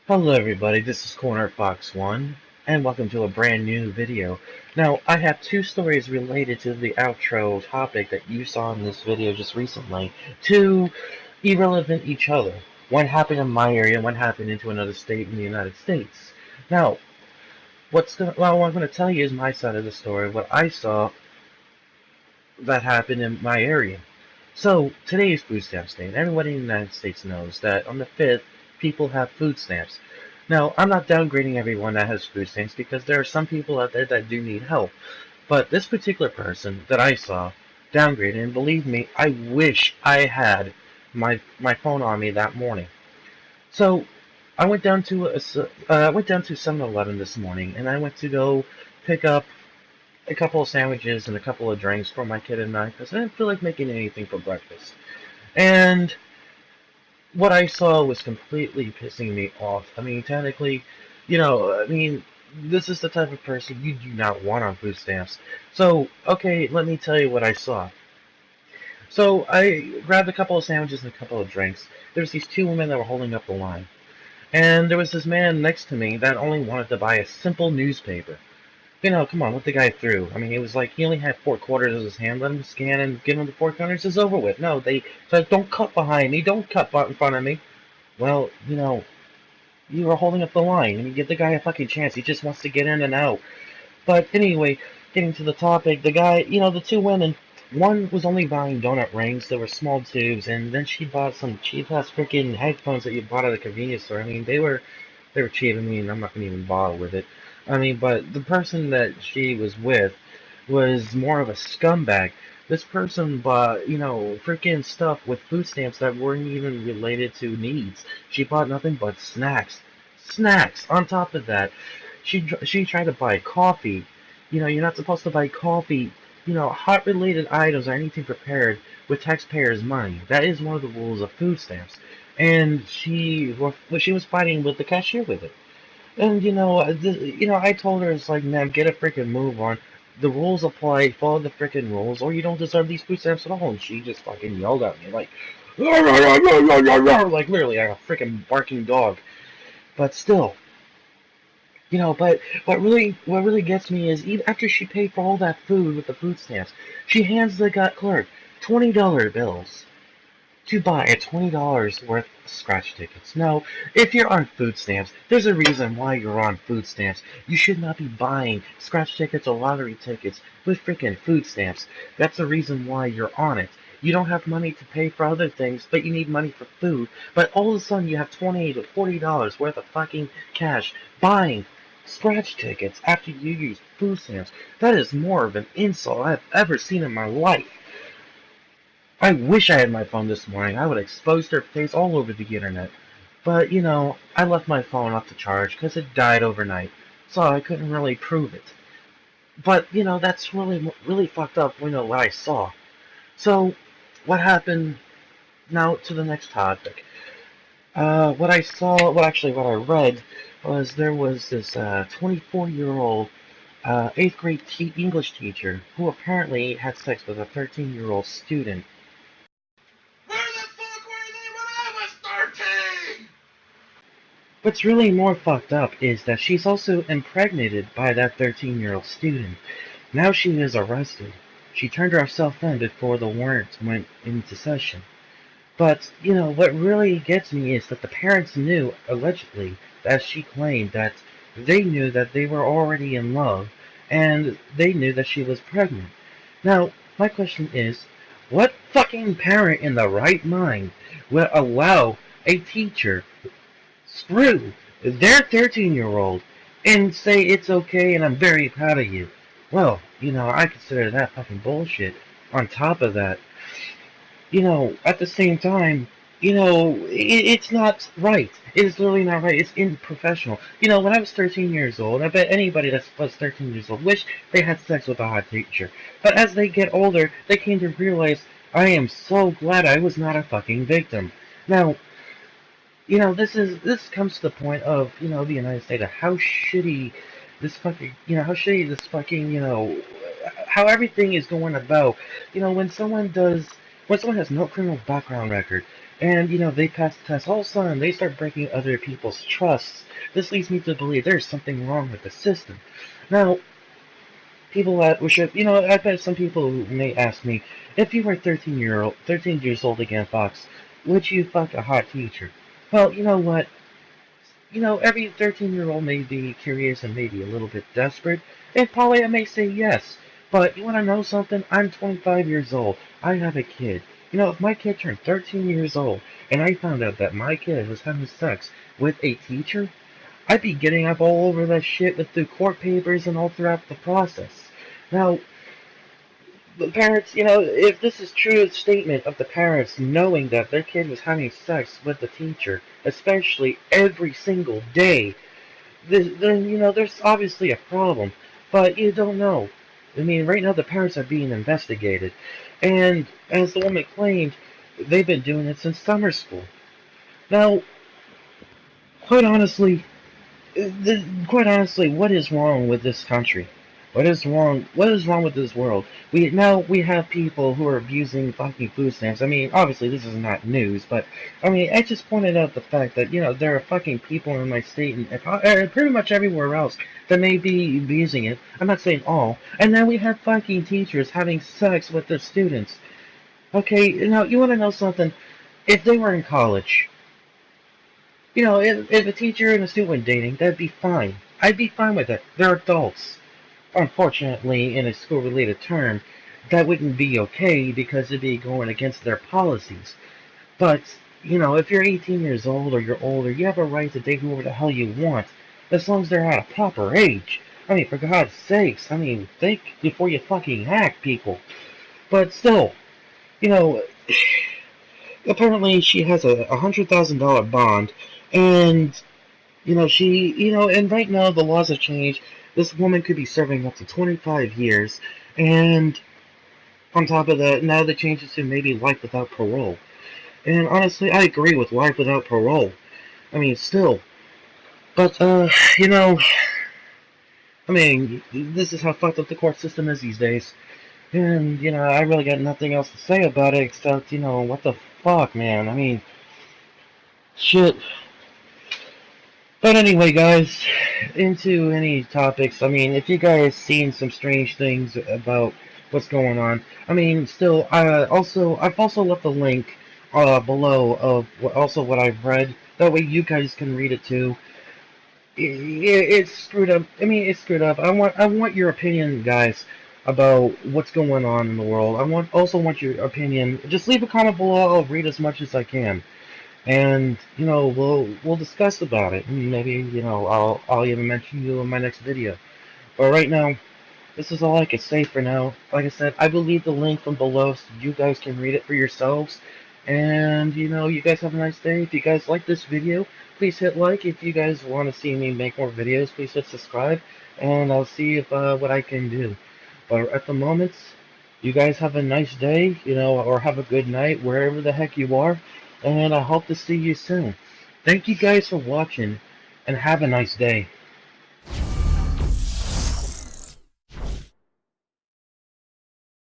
Hello everybody, this is Corner Fox 1, and welcome to a brand new video. Now, I have two stories related to the outro topic that you saw in this video just recently. Two irrelevant each other. One happened in my area, and one happened into another state in the United States. Now, what I'm going to tell you is my side of the story, what I saw that happened in my area. So, today is Food Stamps Day, and everybody in the United States knows that on the 5th, people have food stamps. Now, I'm not downgrading everyone that has food stamps because there are some people out there that do need help. But this particular person that I saw downgraded, and believe me, I wish I had my phone on me that morning. So, I went down to 7-Eleven this morning, and I went to go pick up a couple of sandwiches and a couple of drinks for my kid and I because I didn't feel like making anything for breakfast. And what I saw was completely pissing me off. I mean, technically, this is the type of person you do not want on food stamps. So, okay, let me tell you what I saw. So, I grabbed a couple of sandwiches and a couple of drinks. There's these two women that were holding up the line. And there was this man next to me that only wanted to buy a simple newspaper. Come on, let the guy through. I mean, it was like he only had 4 quarters of his hand. Let him scan and give him the 4 quarters. It's over with. No, they said, don't cut behind me. Don't cut in front of me. Well, you were holding up the line. I mean, give the guy a fucking chance. He just wants to get in and out. But anyway, getting to the topic, the guy, the two women, one was only buying donut rings. They were small tubes, and then she bought some cheap-ass freaking headphones that you bought at a convenience store. I mean, they were cheap. I mean, I'm not gonna even bother with it. I mean, but the person that she was with was more of a scumbag. This person bought, freaking stuff with food stamps that weren't even related to needs. She bought nothing but snacks. Snacks! On top of that, she tried to buy coffee. You're not supposed to buy coffee, hot related items or anything prepared with taxpayers' money. That is one of the rules of food stamps. And she was fighting with the cashier with it. And I told her it's like, man, get a freaking move on. The rules apply. Follow the freaking rules, or you don't deserve these food stamps at all. And she just fucking yelled at me like, like literally like a freaking barking dog. But still, but what really gets me is even after she paid for all that food with the food stamps, she hands the clerk $20 bills to buy a $20 worth of scratch tickets. Now, if you're on food stamps, there's a reason why you're on food stamps. You should not be buying scratch tickets or lottery tickets with freaking food stamps. That's the reason why you're on it. You don't have money to pay for other things, but you need money for food. But all of a sudden, you have $20 to $40 worth of fucking cash buying scratch tickets after you use food stamps. That is more of an insult I've ever seen in my life. I wish I had my phone this morning. I would have exposed her face all over the internet. But, I left my phone off the charge because it died overnight, so I couldn't really prove it. But, that's really fucked up, what I saw. So, what happened now to the next topic? What I saw, what I read was there was this 24-year-old 8th grade English teacher who apparently had sex with a 13-year-old student. Where the fuck were they when I was 13? What's really more fucked up is that she's also impregnated by that 13-year-old student. Now she is arrested. She turned herself in before the warrant went into session. But, what really gets me is that the parents knew, allegedly, as she claimed, that they knew that they were already in love, and they knew that she was pregnant. Now, my question is, what fucking parent in the right mind will allow a teacher screw their 13-year-old and say it's okay and I'm very proud of you? Well, I consider that fucking bullshit. On top of that, at the same time, it's not right. It is literally not right. It's unprofessional. When I was 13 years old, I bet anybody that was 13 years old wished they had sex with a hot teacher. But as they get older, they came to realize, I am so glad I was not a fucking victim. Now, this comes to the point of, the United States, of how shitty this fucking, how everything is going about. When someone has no criminal background record, And, they pass the test. All of a sudden, they start breaking other people's trusts. This leads me to believe there's something wrong with the system. Now, people that we should, I bet some people may ask me, if you were 13 years old again, Fox, would you fuck a hot teacher? Well, you know what? Every 13-year-old may be curious and maybe a little bit desperate, and probably I may say yes. But you want to know something? I'm 25 years old. I have a kid. If my kid turned 13 years old and I found out that my kid was having sex with a teacher, I'd be getting up all over that shit with the court papers and all throughout the process. Now, the parents, if this is true statement of the parents knowing that their kid was having sex with the teacher, especially every single day, then there's obviously a problem. But you don't know. I mean, right now the parents are being investigated, and as the woman claimed, they've been doing it since summer school. Now, quite honestly, quite honestly, what is wrong with this country? What is wrong? What is wrong with this world? We have people who are abusing fucking food stamps. I mean, obviously this is not news, but I mean, I just pointed out the fact that there are fucking people in my state and pretty much everywhere else that may be abusing it. I'm not saying all. And then we have fucking teachers having sex with their students. Okay, now you want to know something? If they were in college, if a teacher and a student were dating, that'd be fine. I'd be fine with it. They're adults. Unfortunately, in a school-related term, that wouldn't be okay because it'd be going against their policies. But, if you're 18 years old or you're older, you have a right to date whoever the hell you want, as long as they're at a proper age. I mean, for God's sakes, I mean, think before you fucking act, people. But still, you know, apparently she has a $100,000 bond, and and right now the laws have changed. This woman could be serving up to 25 years, and on top of that, now the changes to maybe life without parole. And honestly, I agree with life without parole. I mean, still, but I mean, this is how fucked up the court system is these days. And I really got nothing else to say about it except what the fuck, man. I mean, shit. But anyway, guys, into any topics. I mean, if you guys seen some strange things about what's going on, I mean, still, I've also left a link below of what I've read. That way, you guys can read it too. It's screwed up. I mean, it's screwed up. I want your opinion, guys, about what's going on in the world. Also want your opinion. Just leave a comment below. I'll read as much as I can, and we'll discuss about it. Maybe I'll even mention you in my next video. But right now, this is all I can say for now. Like I said, I will leave the link from below so you guys can read it for yourselves. And you guys have a nice day. If you guys like this video, please hit like. If you guys want to see me make more videos, please hit subscribe, and I'll see if what I can do. But at the moment, you guys have a nice day, or have a good night wherever the heck you are, and I hope to see you soon. Thank you guys for watching, and have a nice day.